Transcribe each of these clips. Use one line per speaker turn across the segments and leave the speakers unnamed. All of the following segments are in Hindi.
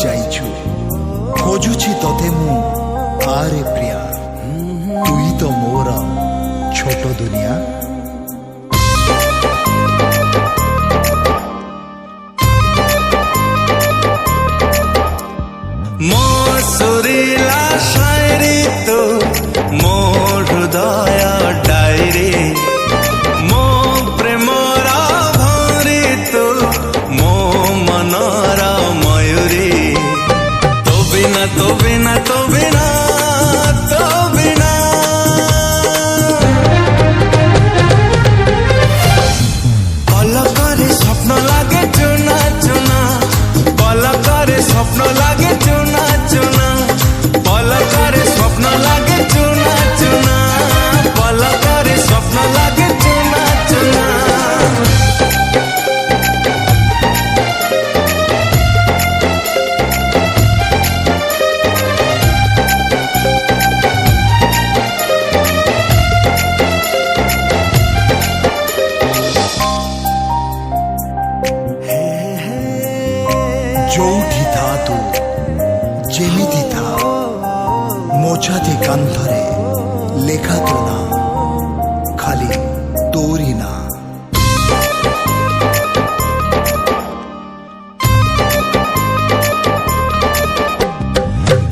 जाइछु खोजुछि तोते मु आरे प्रिया तुई तो मोर छोट दुनिया।
मो सुरीला शायरी तो मो हृदय डायरी मो प्रेमरा भरी तो मो मनरा मयूरी तो बिना तो बिना तो बिना तो बिना पलकरे स्वप्न लागे चुना चुना पलकरे स्वप्न लागे चुना चुना पलकरे स्वप्न लागे चुना चुना पलकरे स्वप्न लागे चुना चुना।
जोठी था तू जेमिति था मोछाती कांधरे लेखा तो ना खाली तोरी ना।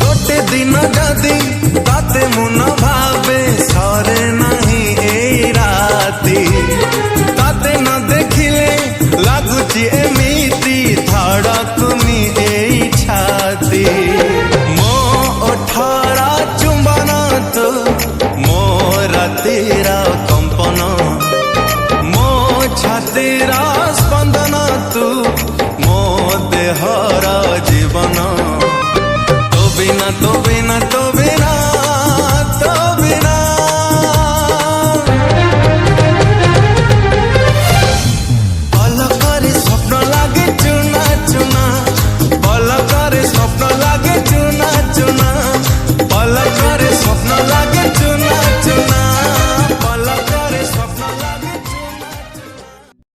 गोटे दिन जदि ताते मुन भावे सरे नहीं ए राती ताते न देखिले लागुची एमिति धड़कुनी ए छाती मो ओठरा चुंबन तो मो रातिर कंपन मो छातीर स्पंदन तू मो देहर जीवन तो बिना तो